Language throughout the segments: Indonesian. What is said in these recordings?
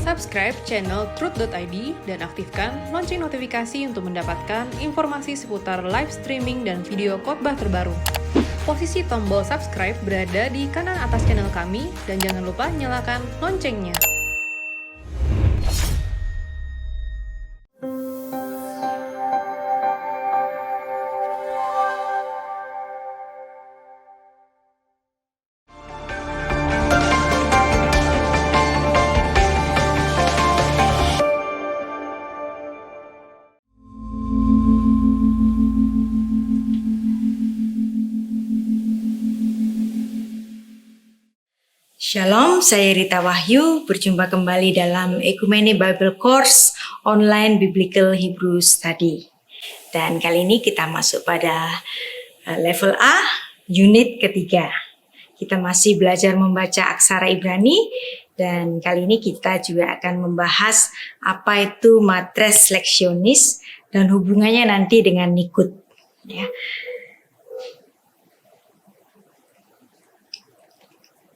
Subscribe channel Truth.id dan aktifkan lonceng notifikasi untuk mendapatkan informasi seputar live streaming dan video khotbah terbaru. Posisi tombol subscribe berada di kanan atas channel kami dan jangan lupa nyalakan loncengnya. Shalom, saya Rita Wahyu, berjumpa kembali dalam Ekumene Bible Course Online Biblical Hebrew Study. Dan kali ini kita masuk pada level A, unit ketiga. Kita masih belajar membaca aksara Ibrani, dan kali ini kita juga akan membahas apa itu matres leksionis dan hubungannya nanti dengan Nikud. Ya.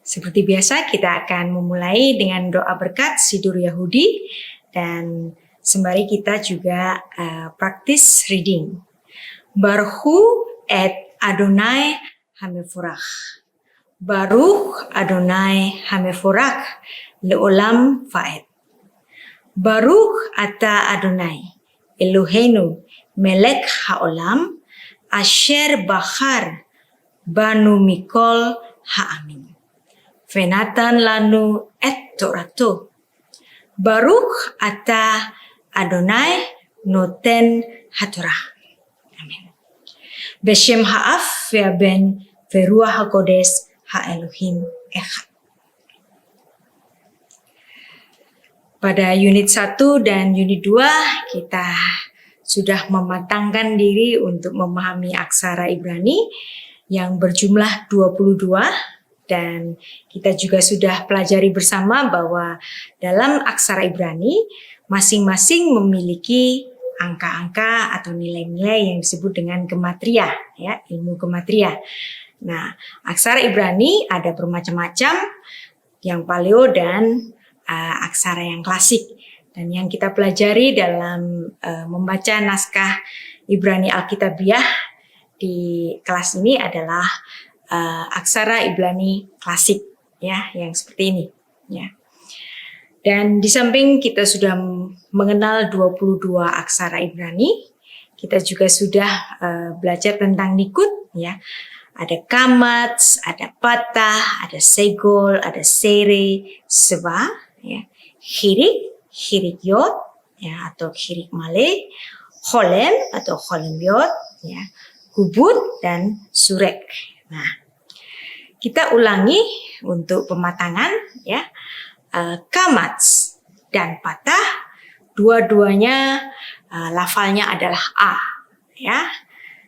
Seperti biasa kita akan memulai dengan doa berkat Sidur Yahudi dan sembari kita juga praktis reading. Baruch et Adonai Hameforach. Baruch Adonai Hameforach leolam vaed. Baruch ata Adonai Eloheinu melek haolam asher bachar banu mikol ha'amin. Venatan lanu et Torato. Baruch ata Adonai noten hatorah. Amin. Beshem ha'af ve'aben ve'ruach hakodes ha'elohim echad. Pada unit 1 dan unit 2 kita sudah mematangkan diri untuk memahami aksara Ibrani yang berjumlah 22. Dan kita juga sudah pelajari bersama bahwa dalam aksara Ibrani masing-masing memiliki angka-angka atau nilai-nilai yang disebut dengan gematria, ya, ilmu gematria. Nah, aksara Ibrani ada bermacam-macam, yang paleo dan aksara yang klasik. Dan yang kita pelajari dalam membaca naskah Ibrani Alkitabiah di kelas ini adalah aksara Ibrani klasik, ya, yang seperti ini, ya. Dan di samping kita sudah mengenal 22 aksara Ibrani, kita juga sudah belajar tentang Nikud, ya. Ada kamats, ada patah, ada segol, ada sere, seba, ya. Hirik yod, ya, atau hirik male, holem atau holem yod, ya. Kubut dan surek. Nah, kita ulangi untuk pematangan, ya. Kamats dan patah, dua-duanya lafalnya adalah A, ya.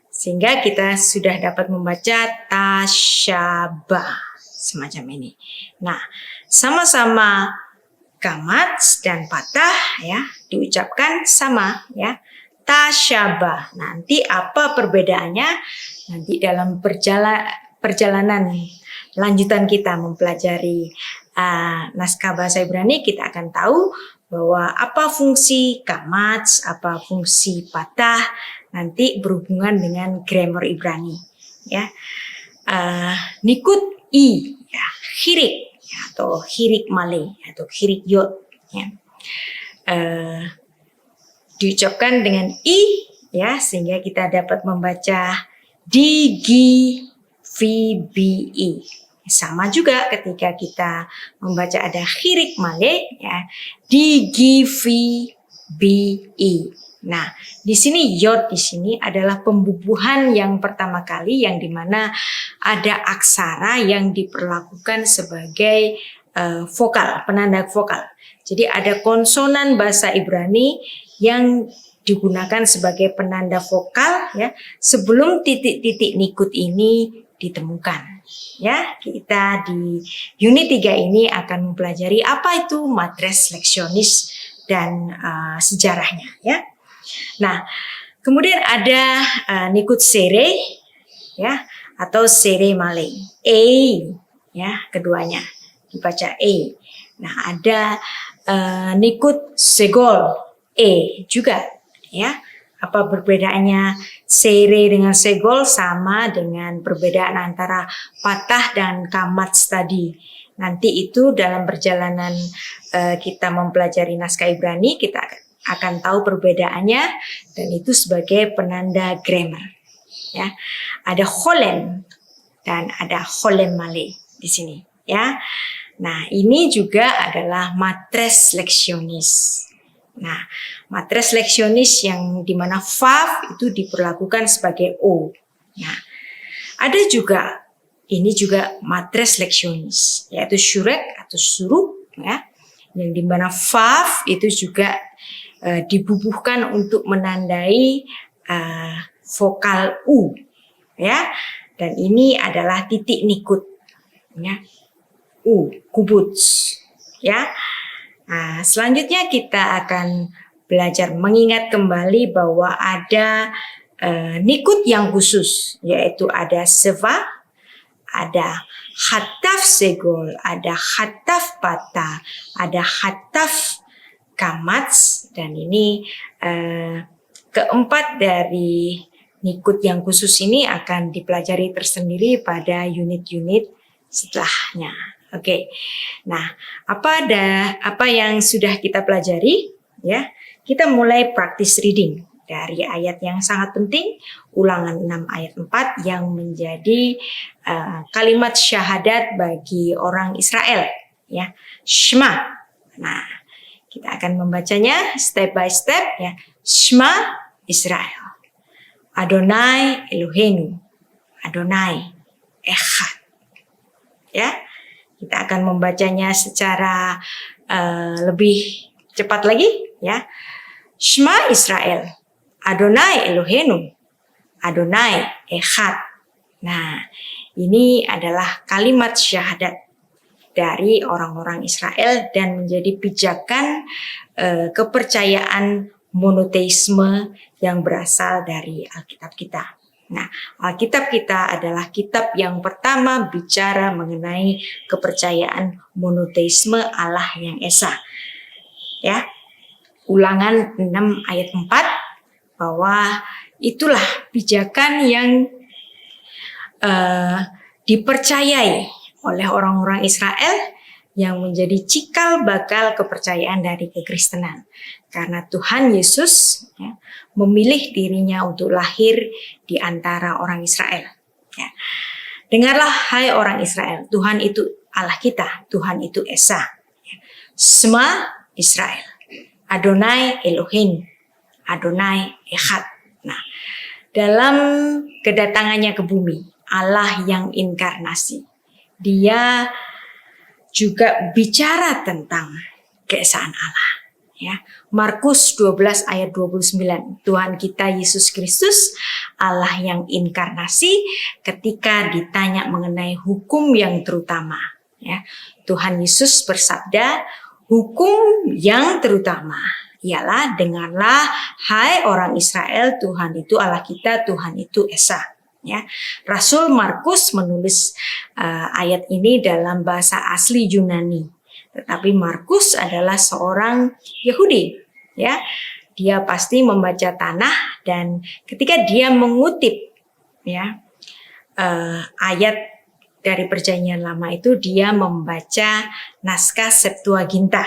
Sehingga kita sudah dapat membaca tasyabah semacam ini. Nah, sama-sama kamats dan patah, ya, diucapkan sama, ya. Tasyabah. Nanti apa perbedaannya? Nanti dalam perjalanan lanjutan kita mempelajari naskah bahasa Ibrani, kita akan tahu bahwa apa fungsi kamats, apa fungsi patah, nanti berhubungan dengan grammar Ibrani, ya. Nikud i, ya, hirik, ya, atau hirik male atau hirik yod, ya. Diucapkan dengan i, ya, sehingga kita dapat membaca digi VBE. Sama juga ketika kita membaca ada hirik male, ya, digi VBE. Nah, di sini yod di sini adalah pembubuhan yang pertama kali, yang dimana ada aksara yang diperlakukan sebagai vokal, penanda vokal. Jadi ada konsonan bahasa Ibrani yang digunakan sebagai penanda vokal, ya, sebelum titik-titik Nikud ini ditemukan. Ya, kita di unit 3 ini akan mempelajari apa itu matres leksionis dan sejarahnya, ya. Nah, kemudian ada Nikud sere, ya, atau sere male. E, ya, keduanya dibaca E. Nah, ada Nikut segol juga, ya. Apa perbedaannya seire dengan segol? Sama dengan perbedaan antara patah dan kamats tadi. Nanti itu dalam perjalanan kita mempelajari naskah Ibrani, kita akan tahu perbedaannya, dan itu sebagai penanda grammar. Ya, ada holem dan ada holem male di sini. Ya, nah ini juga adalah matres leksionis. Nah, matres leksionis yang dimana vav itu diperlakukan sebagai o. Nah, ada juga ini juga matres leksionis, yaitu shurek atau suruh, ya, yang dimana vav itu juga dibubuhkan untuk menandai vokal u, ya, dan ini adalah titik nikut, ya, u, kubuts, ya. Nah, selanjutnya kita akan belajar mengingat kembali bahwa ada nikut yang khusus, yaitu ada seva, ada hataf segol, ada hataf patah, ada hataf kamats, dan ini keempat dari nikut yang khusus ini akan dipelajari tersendiri pada unit-unit setelahnya. Oke, nah apa yang sudah kita pelajari, ya? Kita mulai practice reading dari ayat yang sangat penting, Ulangan 6 ayat 4 yang menjadi kalimat syahadat bagi orang Israel, ya, Shema. Nah, kita akan membacanya step by step, ya. Shema Israel, Adonai Eloheinu, Adonai Echad, ya. Kita akan membacanya secara lebih cepat lagi, ya. Shema Israel, Adonai Eloheinu, Adonai Echad. Nah, ini adalah kalimat syahadat dari orang-orang Israel dan menjadi pijakan kepercayaan monoteisme yang berasal dari Alkitab kita. Nah, Alkitab kita adalah kitab yang pertama bicara mengenai kepercayaan monoteisme Allah yang esa. Ya. Ulangan 6 ayat 4 bahwa itulah pijakan yang dipercayai oleh orang-orang Israel yang menjadi cikal bakal kepercayaan dari kekristenan. Karena Tuhan Yesus, ya, memilih dirinya untuk lahir di antara orang Israel. Ya. Dengarlah hai orang Israel, Tuhan itu Allah kita, Tuhan itu Esa. Ya. Shema Israel, Adonai Elohim, Adonai Echad. Nah, dalam kedatangannya ke bumi, Allah yang inkarnasi, Dia juga bicara tentang keesaan Allah. Ya, Markus 12 ayat 29, Tuhan kita Yesus Kristus, Allah yang inkarnasi, ketika ditanya mengenai hukum yang terutama, ya, Tuhan Yesus bersabda, hukum yang terutama ialah dengarlah hai orang Israel, Tuhan itu Allah kita, Tuhan itu Esa. Ya, Rasul Markus menulis ayat ini dalam bahasa asli Yunani. Tetapi Markus adalah seorang Yahudi, ya. Dia pasti membaca tanah dan ketika dia mengutip, ya, ayat dari Perjanjian Lama itu dia membaca naskah Septuaginta.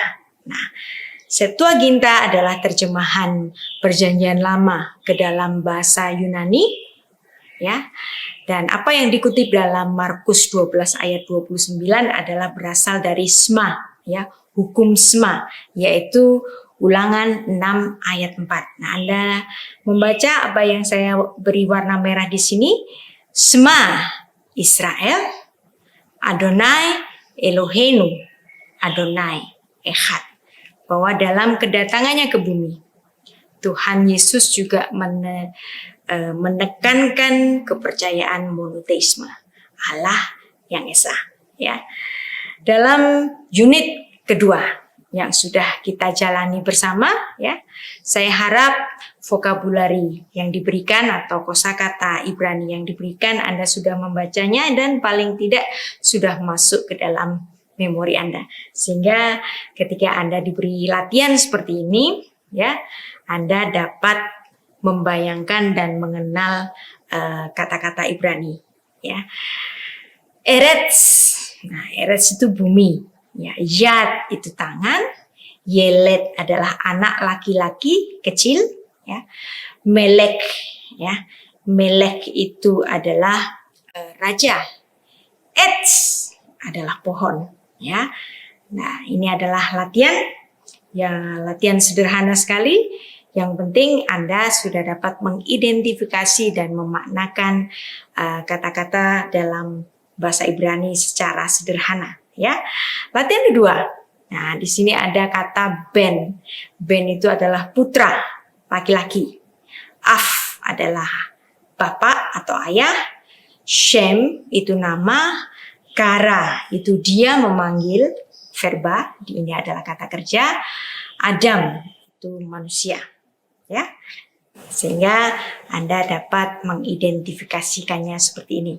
Nah, Septuaginta adalah terjemahan Perjanjian Lama ke dalam bahasa Yunani, ya. Dan apa yang dikutip dalam Markus 12 ayat 29 adalah berasal dari Shema, ya, hukum Shema, yaitu Ulangan 6 ayat 4. Nah, Anda membaca apa yang saya beri warna merah di sini, Shema Israel, Adonai Eloheinu, Adonai Echad. Bahwa dalam kedatangannya ke bumi, Tuhan Yesus juga menekankan kepercayaan monoteisme, Allah yang esa, ya. Dalam unit kedua yang sudah kita jalani bersama, ya, saya harap vokabulari yang diberikan atau kosakata Ibrani yang diberikan Anda sudah membacanya dan paling tidak sudah masuk ke dalam memori Anda. Sehingga ketika Anda diberi latihan seperti ini, ya, Anda dapat membayangkan dan mengenal kata-kata Ibrani, ya. Eretz, nah Eretz itu bumi, ya. Yad itu tangan, Yelet adalah anak laki-laki kecil, ya. Melek, ya. Melek itu adalah raja. Etz adalah pohon, ya. Nah, ini adalah latihan, ya, latihan sederhana sekali. Yang penting Anda sudah dapat mengidentifikasi dan memaknakan kata-kata dalam bahasa Ibrani secara sederhana, ya. Latihan kedua. Nah, di sini ada kata ben. Ben itu adalah putra laki-laki. Af adalah bapak atau ayah. Shem itu nama. Kara itu dia memanggil, verba. Ini adalah kata kerja. Adam itu manusia, ya. Sehingga Anda dapat mengidentifikasikannya seperti ini.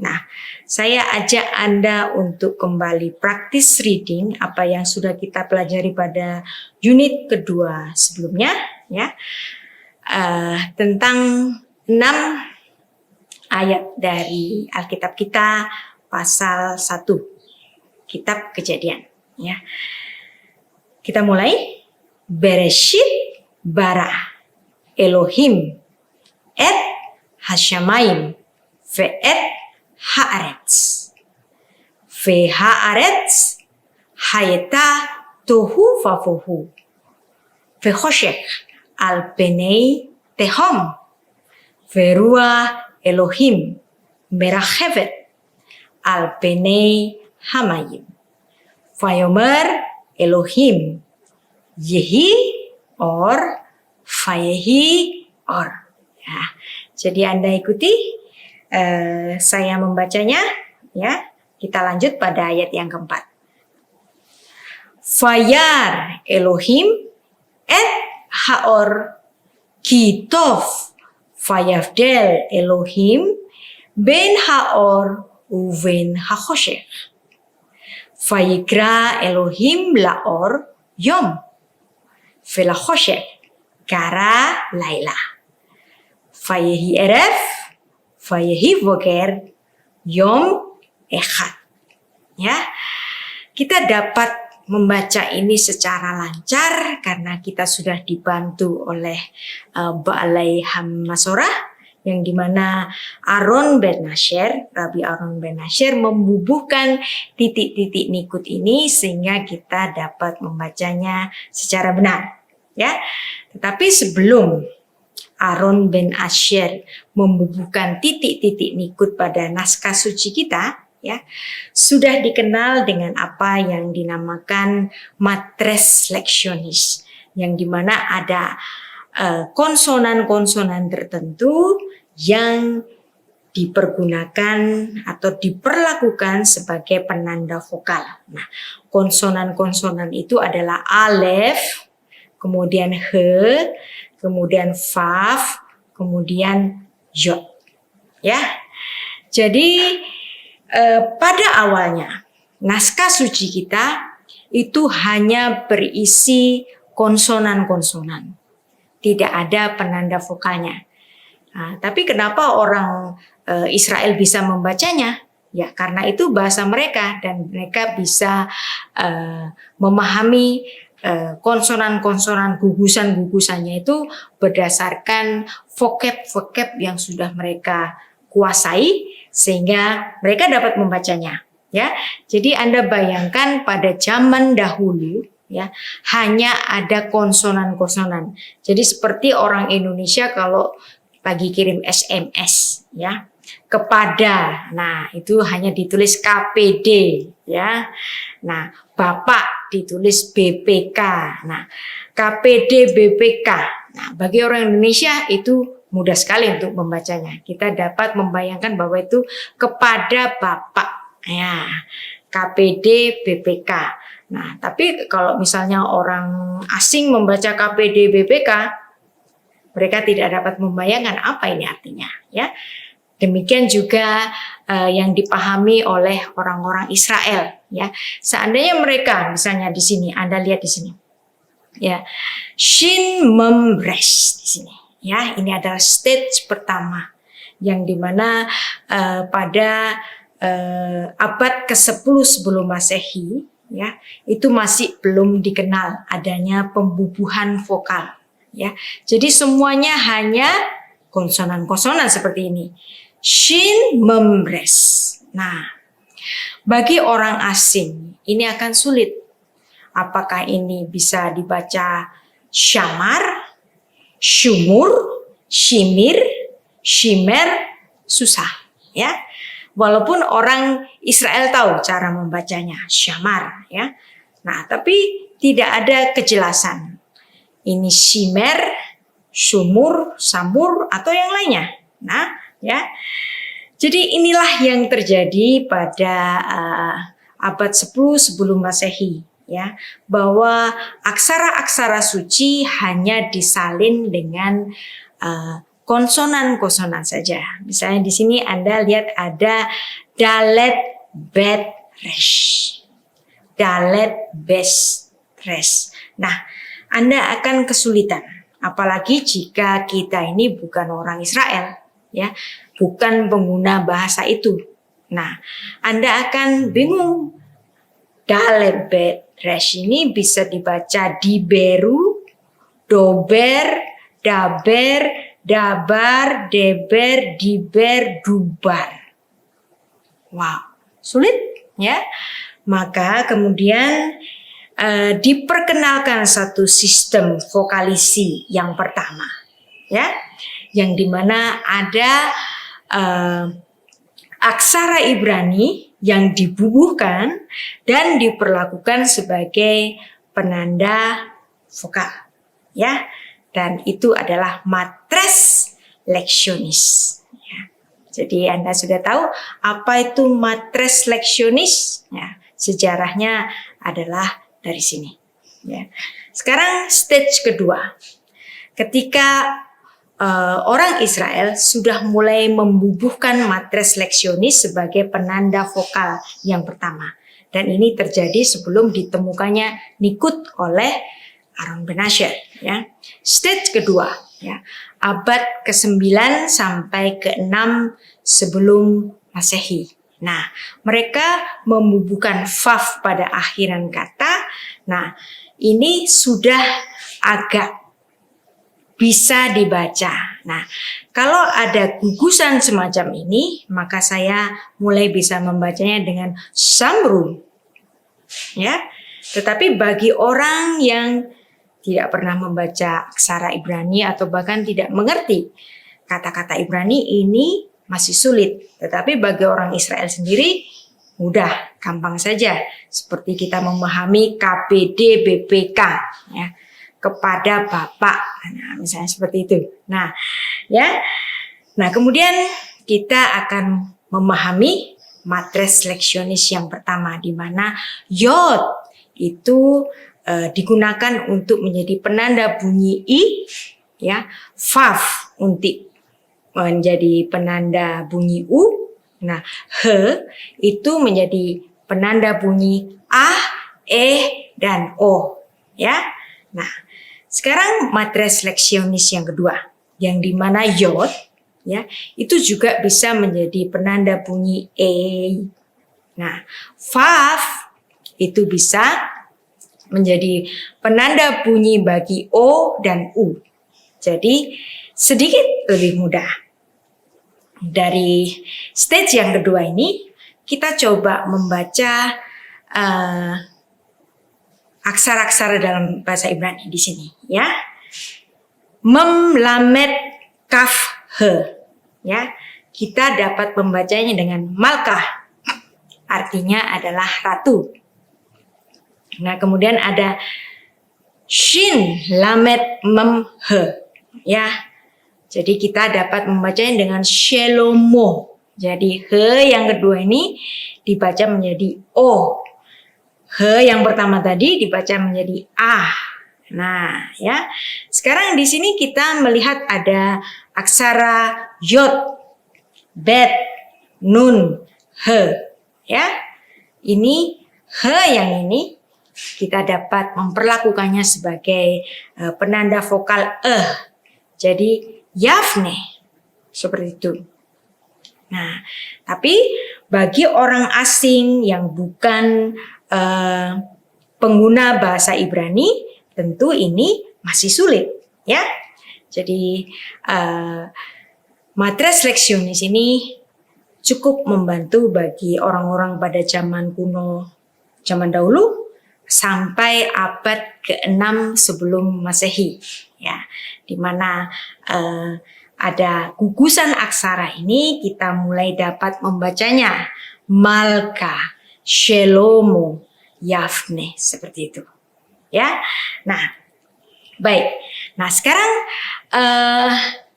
Nah, saya ajak Anda untuk kembali praktis reading apa yang sudah kita pelajari pada unit kedua sebelumnya, ya, tentang 6 ayat dari Alkitab kita pasal 1 Kitab Kejadian, ya. Kita mulai. Bereshit bara Elohim et hashamayim ve'et haaretz. Ve haaretz hayeta tohu vavuhu. Ve choshech al penei tehom. Verua Elohim merachevet al penei hamayim. Vayomer Elohim Yehi or Fayehi or. Ya, jadi Anda ikuti saya membacanya, ya. Kita lanjut pada ayat yang keempat. Fayar Elohim et haor kitov fayavdel Elohim ben haor uven hachoshech. Fayikra Elohim laor yom velachoshech kara laila. Fayehi eref Fayehi boker yom echad. Ya, kita dapat membaca ini secara lancar karena kita sudah dibantu oleh Baalai Hammasorah, yang dimana Aaron ben Nasher, Rabbi Aaron ben Nasher membubuhkan titik-titik nikut ini sehingga kita dapat membacanya secara benar. Ya, tetapi sebelum Aaron ben Asher membubuhkan titik-titik nikut pada naskah suci kita, ya, sudah dikenal dengan apa yang dinamakan matres leksionis, yang dimana ada konsonan-konsonan tertentu yang dipergunakan atau diperlakukan sebagai penanda vokal. Nah, konsonan-konsonan itu adalah alef, kemudian he, kemudian vav, kemudian yod. Ya. Jadi pada awalnya naskah suci kita itu hanya berisi konsonan-konsonan. Tidak ada penanda vokalnya. Nah, tapi kenapa orang Israel bisa membacanya? Ya, karena itu bahasa mereka dan mereka bisa memahami konsonan-konsonan, gugusan-gugusannya itu berdasarkan vocab-vocab yang sudah mereka kuasai sehingga mereka dapat membacanya, ya. Jadi Anda bayangkan pada zaman dahulu, ya, hanya ada konsonan-konsonan. Jadi seperti orang Indonesia kalau lagi kirim SMS, ya, kepada, nah itu hanya ditulis KPD, ya. Nah, Bapak ditulis BPK. Nah, KPD BPK. Nah, bagi orang Indonesia itu mudah sekali untuk membacanya. Kita dapat membayangkan bahwa itu kepada Bapak. Ya, KPD BPK. Nah, tapi kalau misalnya orang asing membaca KPD BPK, mereka tidak dapat membayangkan apa ini artinya, ya. Demikian juga yang dipahami oleh orang-orang Israel, ya. Seandainya mereka, misalnya di sini, Anda lihat di sini, ya, Shin Mem Resh di sini, ya. Ini adalah stage pertama, yang dimana pada abad ke-10 sebelum Masehi, ya, itu masih belum dikenal adanya pembubuhan vokal, ya. Jadi semuanya hanya konsonan-konsonan seperti ini. Shin Mem Resh. Nah, bagi orang asing ini akan sulit. Apakah ini bisa dibaca syamar, syumur, shimir, shimer, susah, ya. Walaupun orang Israel tahu cara membacanya, syamar, ya. Nah, tapi tidak ada kejelasan. Ini shimer, sumur, samur, atau yang lainnya. Nah, ya. Jadi inilah yang terjadi pada abad 10 sebelum Masehi, ya, bahwa aksara-aksara suci hanya disalin dengan konsonan-konsonan saja. Misalnya di sini Anda lihat ada dalet bet resh. Dalet bes resh. Nah, Anda akan kesulitan, apalagi jika kita ini bukan orang Israel, ya, bukan pengguna bahasa itu. Nah, Anda akan bingung. Dalet bet resh ini bisa dibaca diberu, dober, daber, dabar, deber, diber, dubar. Wow, sulit, ya. Maka kemudian diperkenalkan satu sistem vokalisi yang pertama, ya, yang dimana ada aksara Ibrani yang dibubuhkan dan diperlakukan sebagai penanda vokal, ya. Dan itu adalah matres leksionis. Ya. Jadi Anda sudah tahu apa itu matres leksionis? Ya, sejarahnya adalah dari sini. Ya. Sekarang stage kedua, ketika orang Israel sudah mulai membubuhkan matres leksionis sebagai penanda vokal yang pertama. Dan ini terjadi sebelum ditemukannya nikut oleh Aaron Ben Asher, ya. Stage kedua, ya, abad ke-9 sampai ke-6 sebelum Masehi. Nah, mereka membubuhkan faf pada akhiran kata. Nah, ini sudah agak bisa dibaca. Nah, kalau ada gugusan semacam ini, maka saya mulai bisa membacanya dengan samru, ya. Tetapi bagi orang yang tidak pernah membaca aksara Ibrani atau bahkan tidak mengerti kata-kata Ibrani, ini masih sulit. Tetapi bagi orang Israel sendiri mudah, gampang saja. Seperti kita memahami KBD BPK, ya, kepada Bapak. Nah, misalnya seperti itu. Nah, ya. Nah, kemudian kita akan memahami matres leksionis yang pertama, di mana yod itu digunakan untuk menjadi penanda bunyi i, ya, faf untuk menjadi penanda bunyi u. Nah, he itu menjadi penanda bunyi ah, dan o, ya. Nah, sekarang matres leksionis yang kedua, yang dimana yod, ya, itu juga bisa menjadi penanda bunyi e. Nah, faf itu bisa menjadi penanda bunyi bagi o dan u. Jadi sedikit lebih mudah. Dari stage yang kedua ini, kita coba membaca aksara-aksara dalam bahasa Ibrani di sini, ya. Mem, lamet, kaf, he, ya. Kita dapat membacanya dengan malkah, artinya adalah ratu. Nah, kemudian ada shin, lamet, mem, he, ya. Jadi kita dapat membacanya dengan shelomo. Jadi he yang kedua ini dibaca menjadi o. He yang pertama tadi dibaca menjadi ah. Nah, ya. Sekarang di sini kita melihat ada aksara yod. bet, nun, he. Ya, ini he yang ini kita dapat memperlakukannya sebagai penanda vokal Jadi Yavne seperti itu. Nah, tapi bagi orang asing yang bukan pengguna bahasa Ibrani, tentu ini masih sulit, ya. Jadi matres leksionis ini cukup membantu bagi orang-orang pada zaman kuno, zaman dahulu sampai abad ke-6 sebelum Masehi, ya, di mana ada gugusan aksara ini kita mulai dapat membacanya Malka, Shelomo, Yavne seperti itu, ya. Nah, baik. Nah, sekarang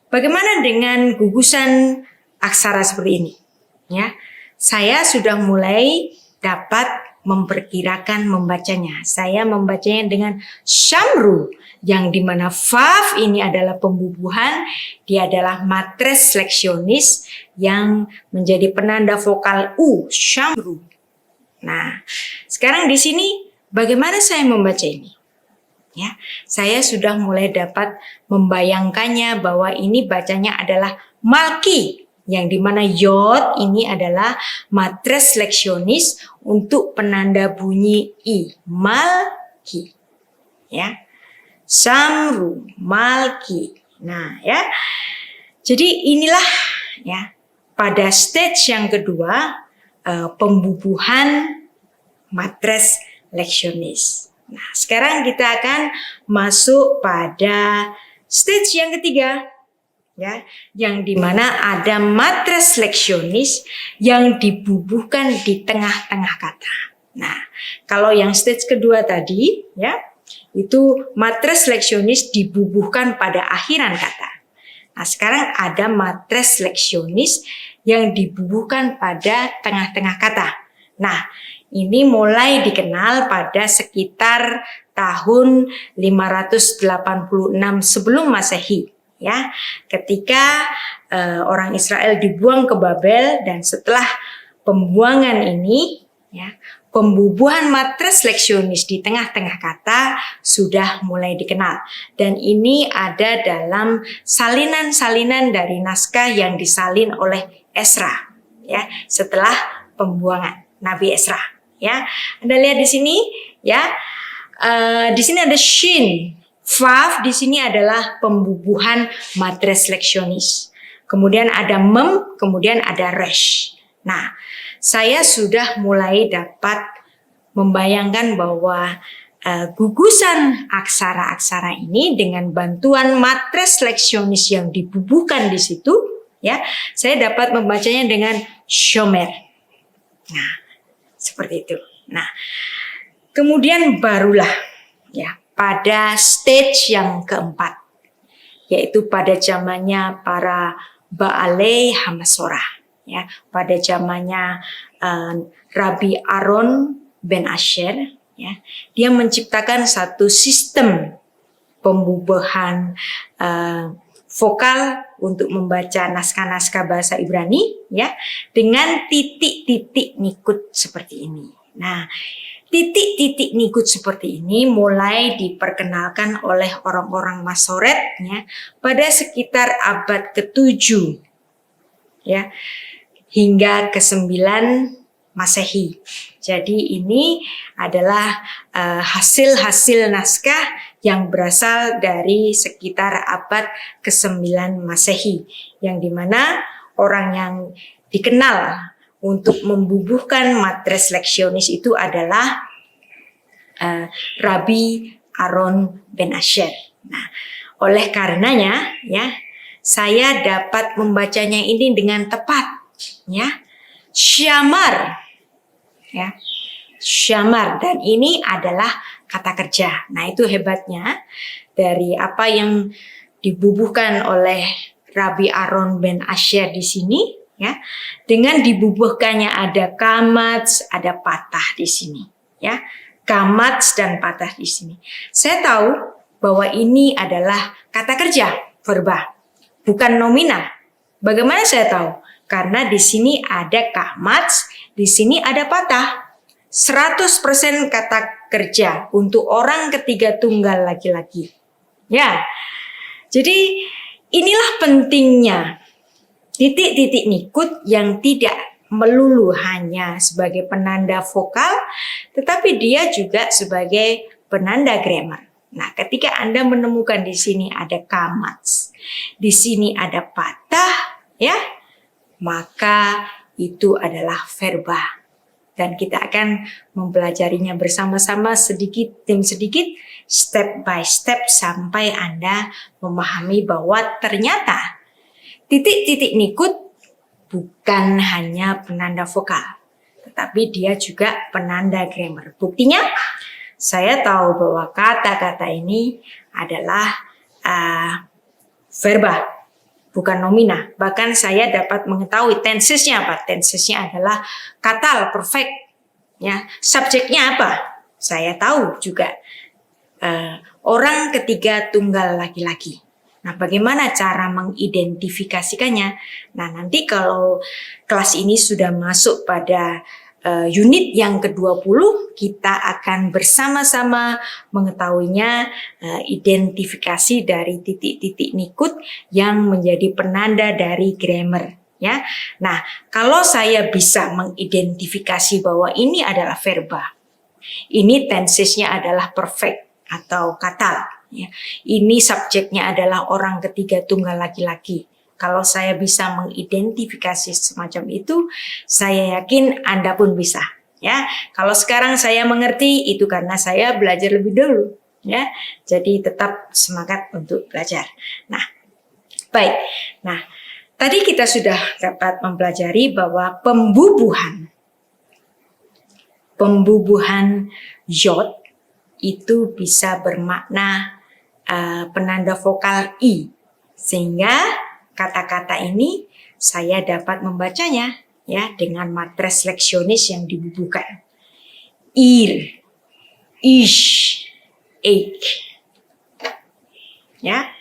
bagaimana dengan gugusan aksara seperti ini? Ya, saya sudah mulai dapat memperkirakan membacanya. Saya membacanya dengan Shamru, yang dimana Vav ini adalah pembubuhan, dia adalah matres leksionis yang menjadi penanda vokal U, Shamru. Nah, sekarang di sini bagaimana saya membaca ini? Ya, saya sudah mulai dapat membayangkannya bahwa ini bacanya adalah Malki, yang dimana yod ini adalah matres leksionis untuk penanda bunyi i, Malki, ya, Shamru, Malki. Nah, ya, jadi inilah ya pada stage yang kedua pembubuhan matres leksionis. Nah, sekarang kita akan masuk pada stage yang ketiga, ya, yang dimana ada matres leksionis yang dibubuhkan di tengah-tengah kata. Nah, kalau yang stage kedua tadi, ya, itu matres leksionis dibubuhkan pada akhiran kata. Nah, sekarang ada matres leksionis yang dibubuhkan pada tengah-tengah kata. Nah, ini mulai dikenal pada sekitar tahun 586 sebelum Masehi, ya, ketika orang Israel dibuang ke Babel, dan setelah pembuangan ini, ya, pembubuhan matres leksionis di tengah-tengah kata sudah mulai dikenal, dan ini ada dalam salinan-salinan dari naskah yang disalin oleh Ezra, ya, setelah pembuangan Nabi Ezra. Ya, Anda lihat di sini, ya, di sini ada shin, vav di sini adalah pembubuhan matres leksionis. Kemudian ada mem, kemudian ada resh. Nah, saya sudah mulai dapat membayangkan bahwa gugusan aksara-aksara ini dengan bantuan matres leksionis yang dibubuhkan di situ, ya, saya dapat membacanya dengan shomer. Nah, seperti itu. Nah, kemudian barulah ya pada stage yang keempat, yaitu pada zamannya para Baalei Hamasora, ya, pada zamannya Rabbi Aaron ben Asher, ya, dia menciptakan satu sistem pembubuhan vokal untuk membaca naskah-naskah bahasa Ibrani, ya, dengan titik-titik nikut seperti ini. Nah, titik-titik nikut seperti ini mulai diperkenalkan oleh orang-orang Masoret, ya, pada sekitar abad ke-7, ya, hingga ke-9 Masehi. Jadi ini adalah hasil-hasil naskah yang berasal dari sekitar abad ke-9 Masehi, yang dimana orang yang dikenal untuk membubuhkan matres leksionis itu adalah Rabbi Aaron ben Asher. Nah, oleh karenanya, ya, saya dapat membacanya ini dengan tepat, ya, syamar, ya, syamar, dan ini adalah kata kerja. Nah, itu hebatnya dari apa yang dibubuhkan oleh Rabbi Aaron ben Asher di sini, ya. Dengan dibubuhkannya ada kamats, ada patah di sini, ya. Kamats dan patah di sini. Saya tahu bahwa ini adalah kata kerja, verba, bukan nominal. Bagaimana saya tahu? Karena di sini ada kamats, di sini ada patah. 100% kata kerja untuk orang ketiga tunggal laki-laki. Ya. Jadi inilah pentingnya titik-titik nikut yang tidak melulu hanya sebagai penanda vokal, tetapi dia juga sebagai penanda grammar. Nah, ketika Anda menemukan di sini ada kamats, di sini ada patah, ya, maka itu adalah verba. Dan kita akan mempelajarinya bersama-sama sedikit demi sedikit, step by step sampai Anda memahami bahwa ternyata titik-titik nikut bukan hanya penanda vokal, tetapi dia juga penanda grammar. Buktinya, saya tahu bahwa kata-kata ini adalah verba, bukan nomina. Bahkan saya dapat mengetahui tensesnya apa. Tensesnya adalah katal, perfect. Ya, subjeknya apa? Saya tahu juga. Orang ketiga tunggal laki-laki. Nah, bagaimana cara mengidentifikasikannya? Nah, nanti kalau kelas ini sudah masuk pada unit yang ke-20, kita akan bersama-sama mengetahuinya, identifikasi dari titik-titik nikut yang menjadi penanda dari grammar. Ya, nah kalau saya bisa mengidentifikasi bahwa ini adalah verba, ini tensesnya adalah perfect atau katal, ya. Ini subjeknya adalah orang ketiga tunggal laki-laki. Kalau saya bisa mengidentifikasi semacam itu, saya yakin Anda pun bisa. Ya, kalau sekarang saya mengerti itu karena saya belajar lebih dulu. Ya, jadi tetap semangat untuk belajar. Nah, baik. Nah, tadi kita sudah dapat mempelajari bahwa pembubuhan yod itu bisa bermakna penanda vokal i, sehingga kata-kata ini saya dapat membacanya ya dengan matres leksionis yang dibubuhkan. Ir, ish, ek. Ya.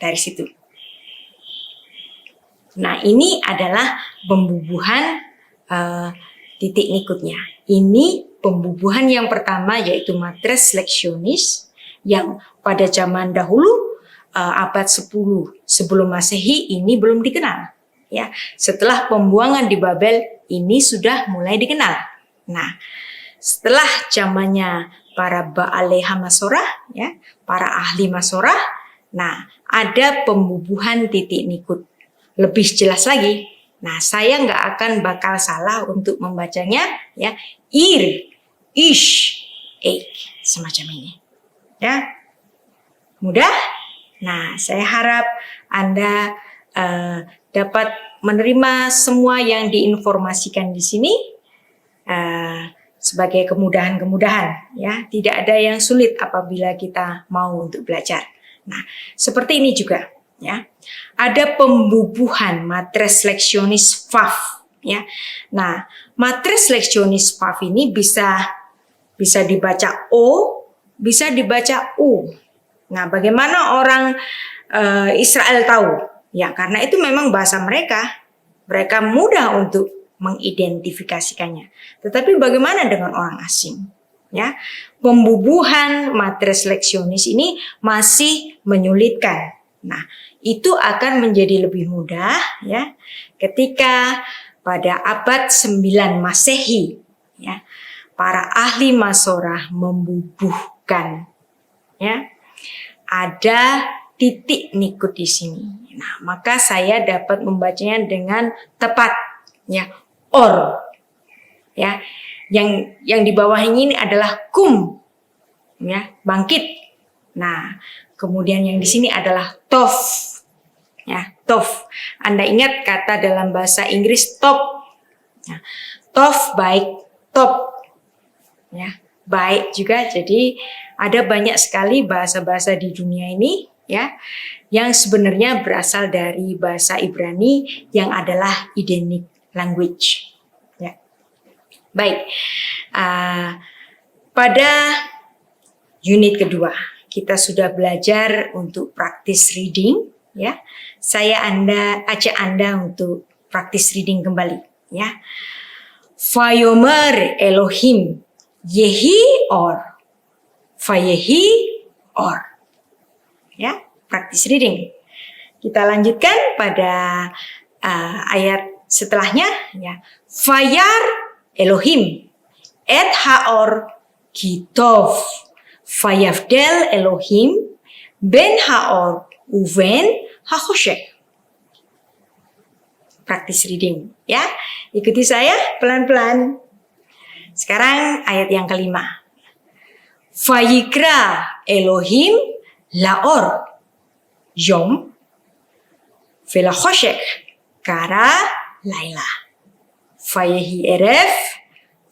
Dari situ. Nah, ini adalah pembubuhan titik nikutnya. Ini pembubuhan yang pertama yaitu matres leksionis yang pada zaman dahulu abad 10 sebelum Masehi ini belum dikenal. Ya, setelah pembuangan di Babel ini sudah mulai dikenal. Nah, setelah zamannya para Ba'alei Masorah, ya, para ahli Masorah, nah ada pembubuhan titik nikut. Lebih jelas lagi, nah saya nggak akan bakal salah untuk membacanya, ya, ir, ish, ek, semacam ini. Ya, mudah. Nah, saya harap Anda dapat menerima semua yang diinformasikan di sini sebagai kemudahan-kemudahan. Ya, tidak ada yang sulit apabila kita mau untuk belajar. Nah, seperti ini juga. Ya, ada pembubuhan matres leksionis faf. Ya, nah matres leksionis faf ini bisa dibaca o, bisa dibaca u. Nah, bagaimana orang Israel tahu? Ya, karena itu memang bahasa mereka. Mereka mudah untuk mengidentifikasikannya. Tetapi bagaimana dengan orang asing? Ya, pembubuhan matres leksionis ini masih menyulitkan. Nah, itu akan menjadi lebih mudah ya ketika pada abad 9 Masehi ya para ahli Masorah membubuhkan ya ada titik nikut di sini. Nah, maka saya dapat membacanya dengan tepat ya or ya yang di bawah ini adalah kum ya bangkit. Nah, kemudian yang di sini adalah tof. Ya, tof. Anda ingat kata dalam bahasa Inggris top. Ya, tof baik, top. Ya, baik juga. Jadi ada banyak sekali bahasa-bahasa di dunia ini ya yang sebenarnya berasal dari bahasa Ibrani yang adalah Edenic language. Ya. Baik. Pada unit kedua kita sudah belajar untuk praktis reading ya. Saya ajak Anda untuk praktis reading kembali ya. Vayomer Elohim Yehi or Vayehi or. Ya, praktis reading. Kita lanjutkan pada ayat setelahnya ya. Vayar Elohim et haor kitov vayavdel Elohim ben haor uven hachoshek. Praktis reading ya. Ikuti saya pelan-pelan. Sekarang ayat yang kelima. Vayikra Elohim laor yom velachoshek kara laila. Vayehi eref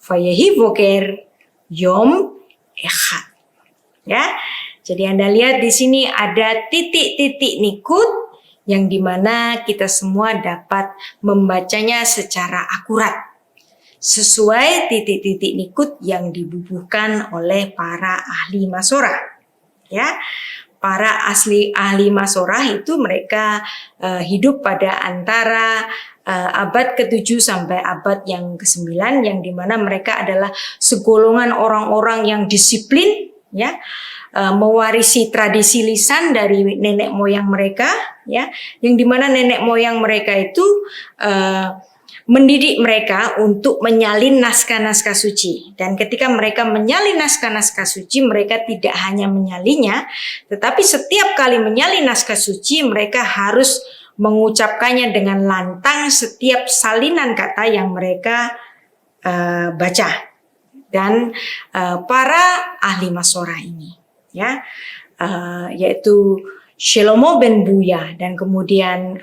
vayehi boker yom echad. Ya. Jadi Anda lihat di sini ada titik-titik nikut yang dimana kita semua dapat membacanya secara akurat sesuai titik-titik nikut yang dibubuhkan oleh para ahli masorah. Ya, para ahli masorah itu mereka hidup pada antara abad ke-7 sampai abad yang ke-9 yang dimana mereka adalah segolongan orang-orang yang disiplin ya, mewarisi tradisi lisan dari nenek moyang mereka ya, yang dimana nenek moyang mereka itu mendidik mereka untuk menyalin naskah-naskah suci. Dan ketika mereka menyalin naskah-naskah suci, mereka tidak hanya menyalinya, tetapi setiap kali menyalin naskah suci, mereka harus mengucapkannya dengan lantang setiap salinan kata yang mereka baca. Dan para ahli masorah ini ya, yaitu Shelomo ben Buya dan kemudian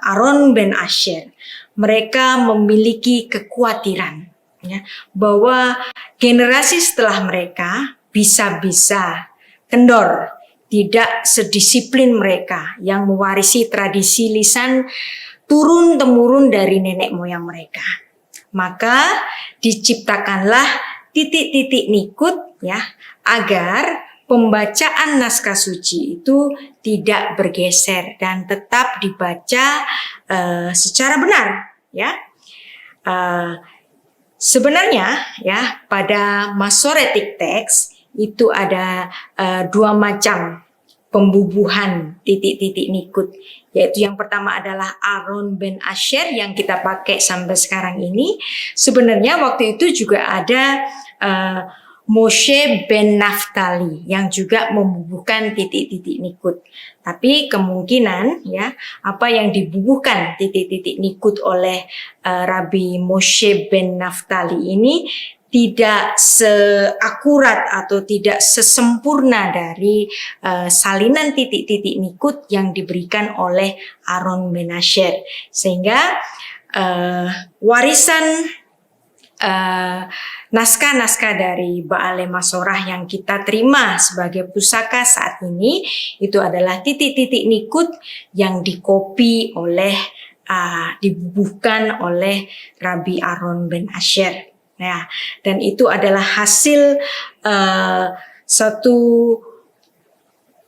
Aaron ben Asher, mereka memiliki kekhawatiran ya, bahwa generasi setelah mereka bisa-bisa kendor, tidak sedisiplin mereka yang mewarisi tradisi lisan turun-temurun dari nenek moyang mereka. Maka diciptakanlah titik-titik nikut ya, agar pembacaan naskah suci itu tidak bergeser dan tetap dibaca secara benar ya. Sebenarnya ya, pada Masoretic text itu ada dua macam pembubuhan titik-titik nikut, yaitu yang pertama adalah Aaron ben Asher yang kita pakai sampai sekarang ini. Sebenarnya waktu itu juga ada Moshe ben Naftali yang juga membubuhkan titik-titik nikut. Tapi kemungkinan ya, apa yang dibubuhkan titik-titik nikut oleh Rabbi Moshe ben Naftali ini tidak seakurat atau tidak sesempurna dari salinan titik-titik nikut yang diberikan oleh Aaron ben Asher. Sehingga warisan naskah-naskah dari Baalei Masorah yang kita terima sebagai pusaka saat ini itu adalah titik-titik nikut yang dikopi oleh dibubuhkan oleh Rabbi Aaron ben Asher. Nah, dan itu adalah hasil satu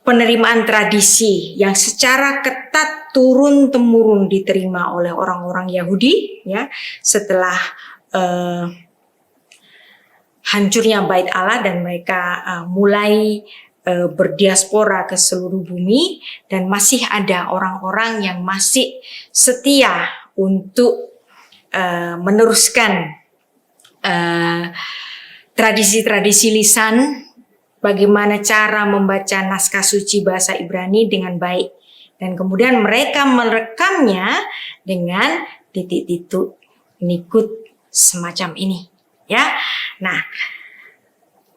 penerimaan tradisi yang secara ketat turun-temurun diterima oleh orang-orang Yahudi ya, setelah hancurnya Bait Allah dan mereka mulai berdiaspora ke seluruh bumi, dan masih ada orang-orang yang masih setia untuk meneruskan tradisi-tradisi lisan, bagaimana cara membaca naskah suci bahasa Ibrani dengan baik, dan kemudian mereka merekamnya dengan titik-titik nikut semacam ini ya. Nah,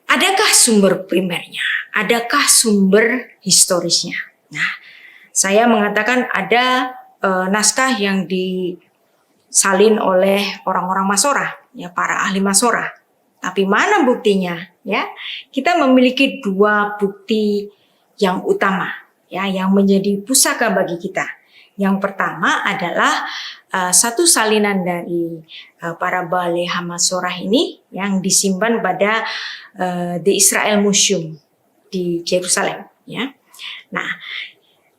adakah sumber primernya? Adakah sumber historisnya? Nah, saya mengatakan ada naskah yang disalin oleh orang-orang Masorah ya, para ahli Masorah. Tapi mana buktinya ya? Kita memiliki dua bukti yang utama ya, yang menjadi pusaka bagi kita. Yang pertama adalah satu salinan dari para Baalei Hamasorah ini yang disimpan pada The Israel Museum di Yerusalem ya. Nah,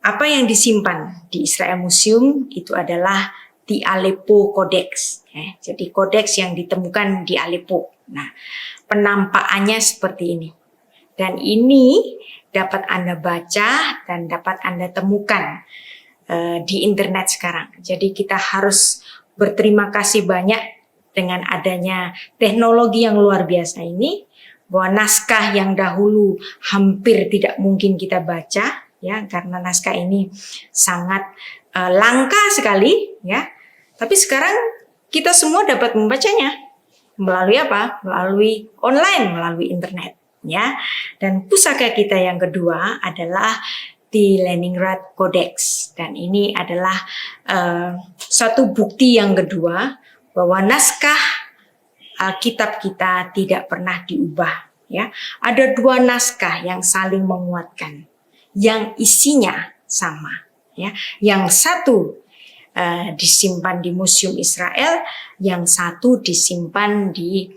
apa yang disimpan di Israel Museum itu adalah di Aleppo Codex. Jadi kodeks yang ditemukan di Aleppo. Nah, penampakannya seperti ini. Dan ini dapat Anda baca dan dapat Anda temukan di internet sekarang. Jadi kita harus berterima kasih banyak dengan adanya teknologi yang luar biasa ini, bahwa naskah yang dahulu hampir tidak mungkin kita baca, ya, karena naskah ini sangat langka sekali, ya. Tapi sekarang kita semua dapat membacanya melalui apa? Melalui online, melalui internet, ya. Dan pusaka kita yang kedua adalah di Leningrad Codex, dan ini adalah suatu bukti yang kedua bahwa naskah Alkitab kita tidak pernah diubah, ya. Ada dua naskah yang saling menguatkan, yang isinya sama, ya. Yang satu disimpan di Museum Israel, yang satu disimpan di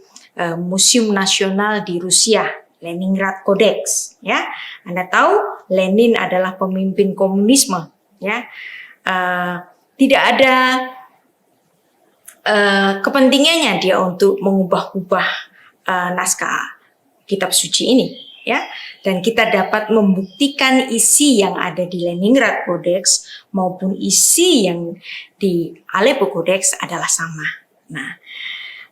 Museum Nasional di Rusia, Leningrad Codex, ya. Anda tahu Lenin adalah pemimpin komunisme, ya. Tidak ada kepentingannya dia untuk mengubah-ubah naskah kitab suci ini, ya. Dan kita dapat membuktikan isi yang ada di Leningrad Codex maupun isi yang di Aleppo Codex adalah sama. Nah,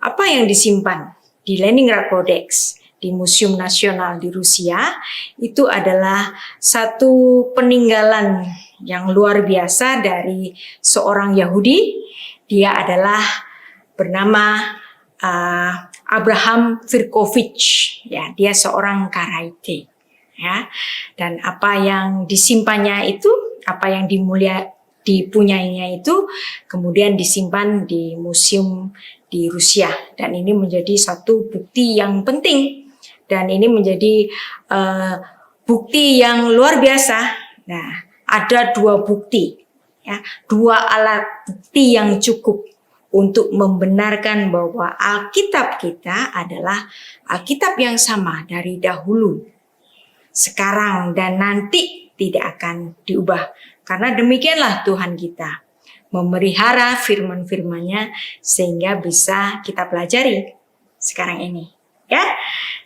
apa yang disimpan di Leningrad Codex di Museum Nasional di Rusia itu adalah satu peninggalan yang luar biasa dari seorang Yahudi. Dia adalah bernama Abraham Firkovich, ya. Dia seorang Karaite, ya. Dan apa yang disimpannya itu, apa yang dipunyainya itu kemudian disimpan di museum di Rusia, dan ini menjadi satu bukti yang penting, dan ini menjadi bukti yang luar biasa. Nah, ada dua bukti, ya, dua alat bukti yang cukup untuk membenarkan bahwa Alkitab kita adalah Alkitab yang sama dari dahulu, sekarang, dan nanti tidak akan diubah. Karena demikianlah Tuhan kita memelihara firman-firman-Nya sehingga bisa kita pelajari sekarang ini, ya.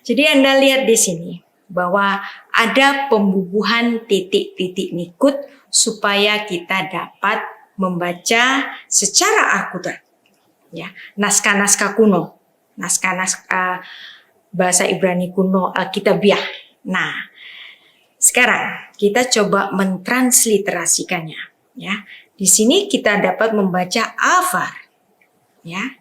Jadi Anda lihat di sini bahwa ada pembubuhan titik-titik nikut supaya kita dapat membaca secara akurat, ya, naskah-naskah kuno, naskah-naskah bahasa Ibrani kuno Alkitabiah. Nah, sekarang kita coba mentransliterasikannya, ya. Di sini kita dapat membaca Avar, ya.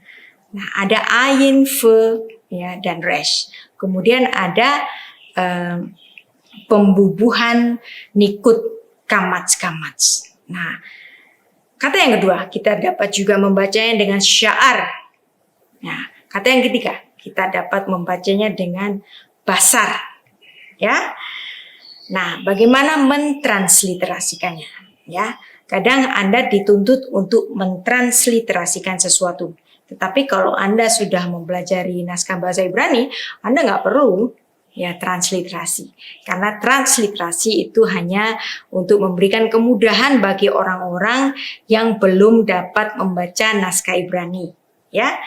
Nah, ada Ayin, Fe, ya, dan Resh. Kemudian ada pembubuhan nikut kamats-kamats. Nah, kata yang kedua, kita dapat juga membacanya dengan sya'ar. Nah, kata yang ketiga, kita dapat membacanya dengan basar, ya. Nah, bagaimana mentransliterasikannya, ya? Kadang Anda dituntut untuk mentransliterasikan sesuatu. Tetapi kalau Anda sudah mempelajari naskah bahasa Ibrani, Anda nggak perlu, ya, transliterasi. Karena transliterasi itu hanya untuk memberikan kemudahan bagi orang-orang yang belum dapat membaca naskah Ibrani, ya.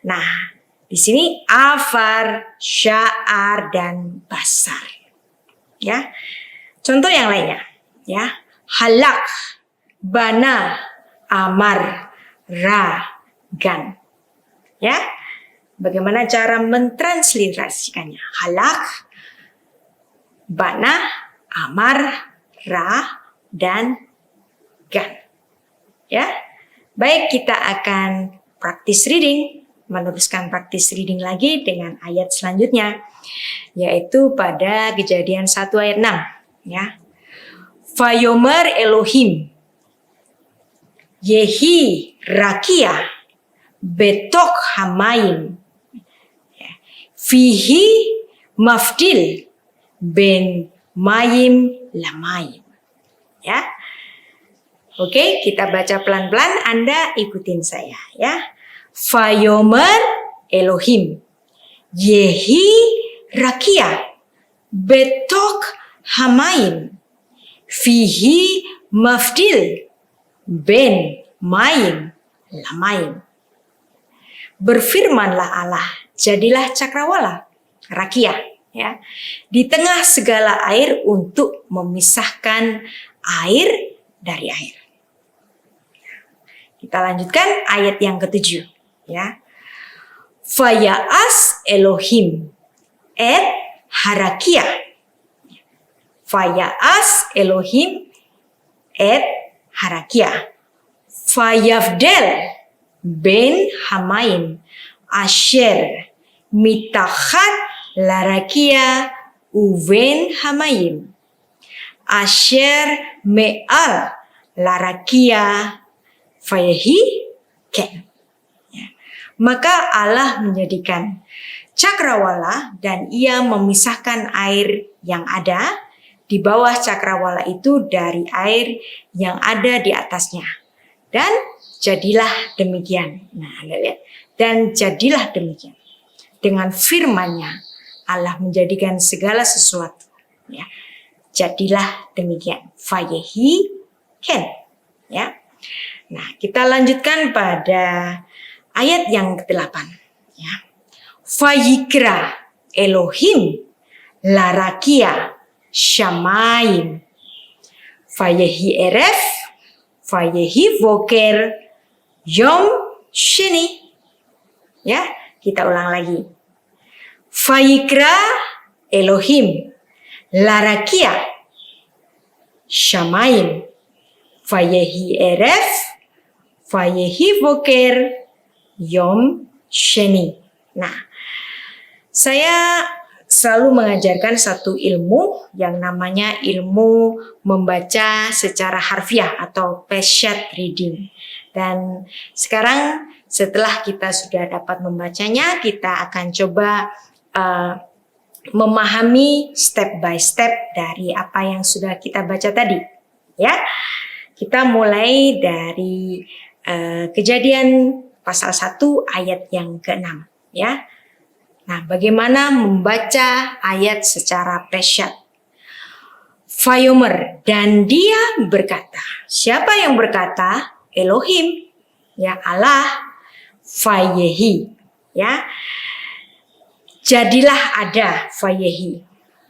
Nah, di sini Avar, sya'ar, dan basar, ya. Contoh yang lainnya, ya. Halak, bana, amar, ra, gan, ya. Bagaimana cara mentransliterasikannya? Halak, bana, amar, ra, dan gan, ya. Baik, kita akan practice reading, meneruskan practice reading lagi dengan ayat selanjutnya, yaitu pada Kejadian 1 ayat 6, ya. Vayomer Elohim Yehi Rakia Betok Hamayim Fihi Mafdil Ben Mayim Lamayim, ya. Oke, kita baca pelan-pelan, Anda ikutin saya, ya. Vayomer Elohim Yehi Rakia Betok Hamayim Fihi Mafdil Ben Mayim Lamaim. Berfirmanlah Allah, jadilah cakrawala, rakia, ya, di tengah segala air untuk memisahkan air dari air. Kita lanjutkan ayat yang ke-7, ya. Faya'as Elohim et harakia. Faya'as Elohim et harakia. Fayafdel ben hamaim asher mitachat larakia uven hamaim asher me'al larakia fayehi ken. Maka Allah menjadikan cakrawala dan ia memisahkan air yang ada di bawah cakrawala itu dari air yang ada di atasnya. Dan jadilah demikian. Nah, lihat. Dan jadilah demikian. Dengan firman-Nya Allah menjadikan segala sesuatu. Ya. Jadilah demikian. Fayehi ken. Ya. Nah, kita lanjutkan pada ayat yang ke-8. Ya. Fayikra Elohim larakia shamaim. Fayehi eref. Fayehi voker. Yom sheni. Ya, kita ulang lagi. Fayikra Elohim larakia shamaim. Fayehi eref. Fayehi voker. Yom sheni. Nah, saya selalu mengajarkan satu ilmu yang namanya ilmu membaca secara harfiah atau peshat reading. Dan sekarang setelah kita sudah dapat membacanya, kita akan coba memahami step by step dari apa yang sudah kita baca tadi. Ya, kita mulai dari Kejadian pasal 1 ayat yang ke-6, ya. Nah, bagaimana membaca ayat secara peshat? Fayomer, dan dia berkata. Siapa yang berkata? Elohim, ya, Allah. Fayehi, ya. Jadilah ada, fayehi,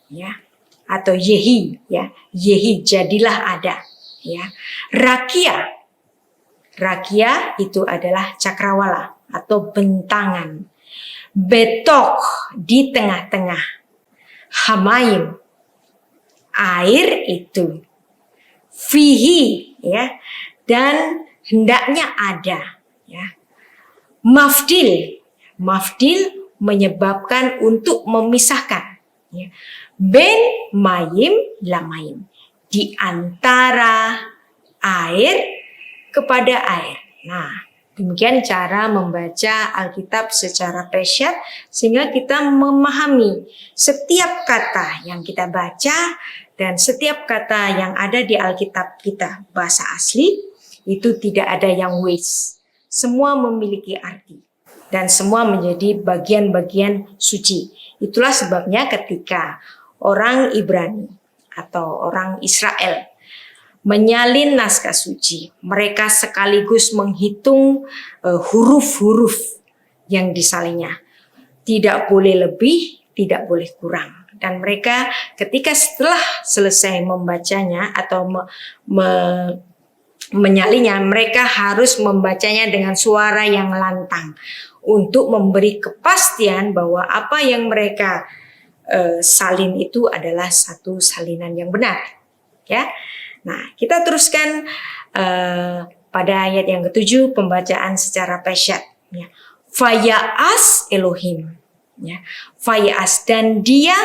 ya. Atau yehi, ya. Yehi, jadilah ada, ya. Rakia. Rakia itu adalah cakrawala atau bentangan. Betok, di tengah-tengah. Hamaim, air itu. Fihi, ya, dan hendaknya ada, ya. Mafdil, mafdil menyebabkan untuk memisahkan, ya. Ben mayim lamaim, di antara air kepada air. Nah, demikian cara membaca Alkitab secara peshat sehingga kita memahami setiap kata yang kita baca dan setiap kata yang ada di Alkitab kita bahasa asli itu tidak ada yang waste. Semua memiliki arti dan semua menjadi bagian-bagian suci. Itulah sebabnya ketika orang Ibrani atau orang Israel menyalin naskah suci, mereka sekaligus menghitung huruf-huruf yang disalinnya. Tidak boleh lebih, tidak boleh kurang. Dan mereka ketika setelah selesai membacanya atau menyalinya, mereka harus membacanya dengan suara yang lantang untuk memberi kepastian bahwa apa yang mereka salin itu adalah satu salinan yang benar. Ya. Nah, kita teruskan pada ayat yang ke-7 pembacaan secara peshat. Ya. Faya'as Elohim. Ya. Faya'as, dan dia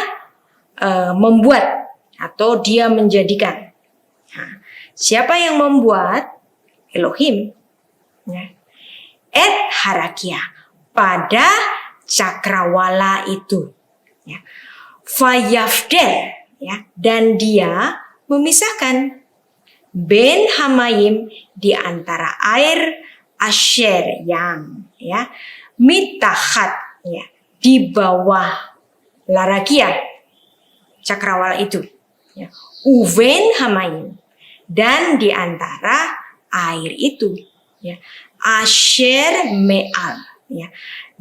membuat atau dia menjadikan. Nah, siapa yang membuat? Elohim. Ya. Et harakia, pada cakrawala itu. Ya. Fayafdel, ya, dan dia memisahkan. Ben hamayim, di antara air asher yang, ya, mitachat, ya, di bawah larakia cakrawala itu, ya. Uven hamayim, dan di antara air itu, ya. Asher me'al, ya.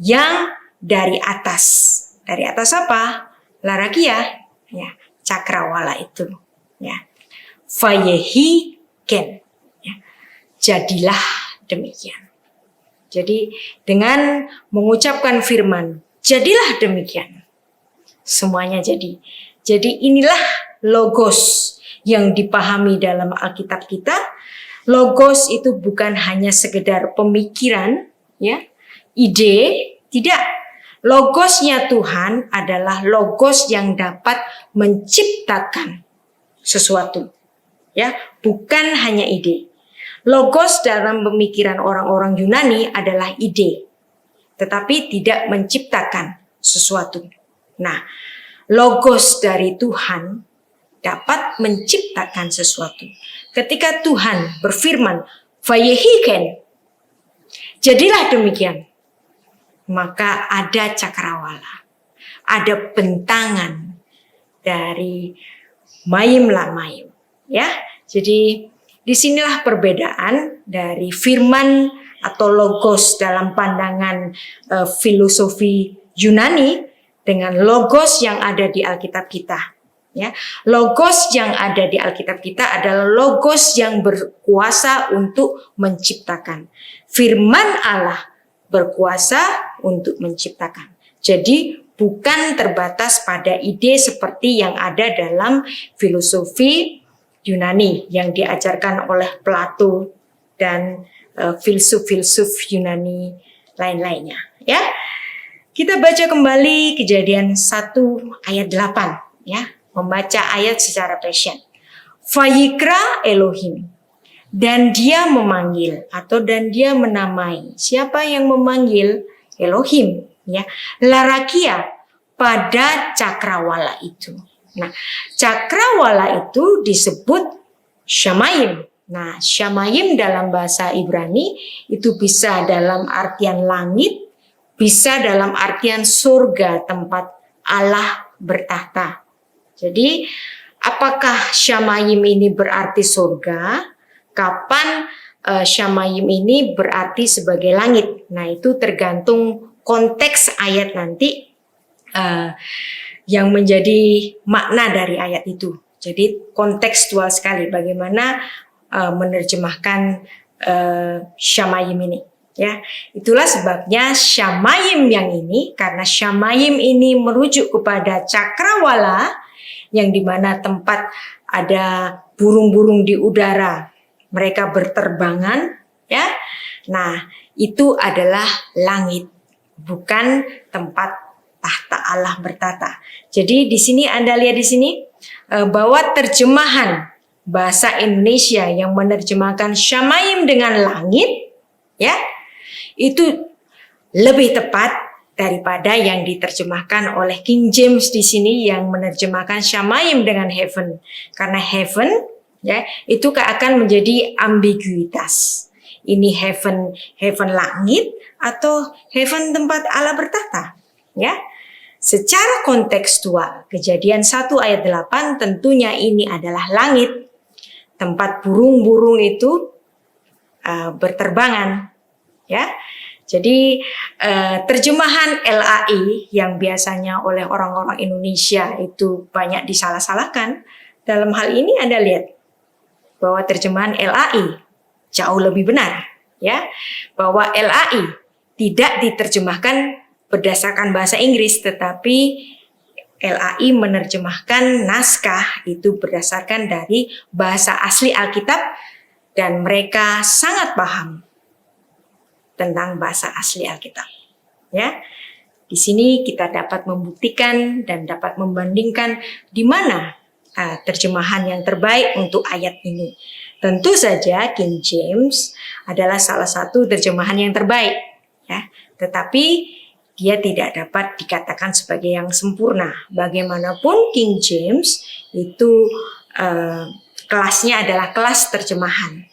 Yang dari atas. Dari atas apa? Larakia, ya. Cakrawala itu, ya. Fayehi ken, ya. Jadilah demikian. Jadi dengan mengucapkan firman, jadilah demikian. Semuanya jadi. Jadi inilah logos yang dipahami dalam Alkitab kita. Logos itu bukan hanya sekedar pemikiran, ya, ide, tidak. Logosnya Tuhan adalah logos yang dapat menciptakan sesuatu, ya, bukan hanya ide. Logos dalam pemikiran orang-orang Yunani adalah ide, tetapi tidak menciptakan sesuatu. Nah, logos dari Tuhan dapat menciptakan sesuatu. Ketika Tuhan berfirman, "Vayehiken," jadilah demikian. Maka ada cakrawala, ada bentangan dari mayim la mayim, ya. Jadi disinilah perbedaan dari firman atau logos dalam pandangan filosofi Yunani dengan logos yang ada di Alkitab kita. Ya, logos yang ada di Alkitab kita adalah logos yang berkuasa untuk menciptakan. Firman Allah berkuasa untuk menciptakan. Jadi bukan terbatas pada ide seperti yang ada dalam filosofi Yunani yang diajarkan oleh Plato dan filsuf-filsuf Yunani lain-lainnya. Ya, kita baca kembali Kejadian 1 ayat 8. Ya. Membaca ayat secara passion. Vayikra Elohim. Dan dia memanggil atau dan dia menamai. Siapa yang memanggil? Elohim. Ya. Larakia pada cakrawala itu. Nah, cakrawala itu disebut Shamayim. Nah, Shamayim dalam bahasa Ibrani itu bisa dalam artian langit, bisa dalam artian surga tempat Allah bertahta. Jadi, apakah Shamayim ini berarti surga? Kapan Shamayim ini berarti sebagai langit? Nah, itu tergantung konteks ayat nanti yang menjadi makna dari ayat itu. Jadi, kontekstual sekali bagaimana menerjemahkan Shamayim ini. Ya, itulah sebabnya Shamayim yang ini, karena Shamayim ini merujuk kepada cakrawala, yang dimana tempat ada burung-burung di udara, mereka berterbangan, ya. Nah, itu adalah langit, bukan tempat tahta Allah bertata. Jadi di sini Anda lihat di sini bahwa terjemahan bahasa Indonesia yang menerjemahkan Shamayim dengan langit, ya, itu lebih tepat daripada yang diterjemahkan oleh King James di sini yang menerjemahkan Shamayim dengan heaven. Karena heaven, ya, itu akan menjadi ambiguitas. Ini heaven langit atau heaven tempat Allah bertahta, ya. Secara kontekstual, Kejadian 1 ayat 8 tentunya ini adalah langit, tempat burung-burung itu berterbangan, ya. Jadi terjemahan LAI yang biasanya oleh orang-orang Indonesia itu banyak disalah-salahkan. Dalam hal ini Anda lihat bahwa terjemahan LAI jauh lebih benar, ya. Bahwa LAI tidak diterjemahkan berdasarkan bahasa Inggris, tetapi LAI menerjemahkan naskah itu berdasarkan dari bahasa asli Alkitab dan mereka sangat paham tentang bahasa asli Alkitab. Ya. Di sini kita dapat membuktikan dan dapat membandingkan di mana terjemahan yang terbaik untuk ayat ini. Tentu saja King James adalah salah satu terjemahan yang terbaik, ya. Tetapi dia tidak dapat dikatakan sebagai yang sempurna. Bagaimanapun King James itu kelasnya adalah kelas terjemahan.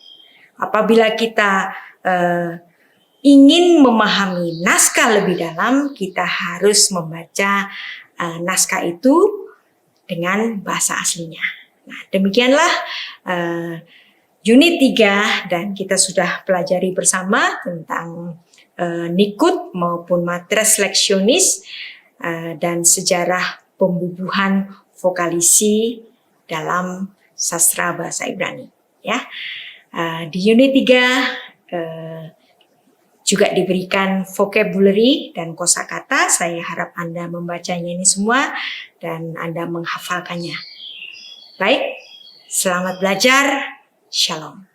Apabila kita ingin memahami naskah lebih dalam, kita harus membaca naskah itu dengan bahasa aslinya. Nah, demikianlah unit 3 dan kita sudah pelajari bersama tentang Nikut maupun matres leksionis dan sejarah pembubuhan vokalisi dalam sastra bahasa Ibrani. Ya, di unit 3 juga diberikan vocabulary dan kosakata. Saya harap Anda membacanya ini semua dan Anda menghafalkannya. Baik, selamat belajar. Shalom.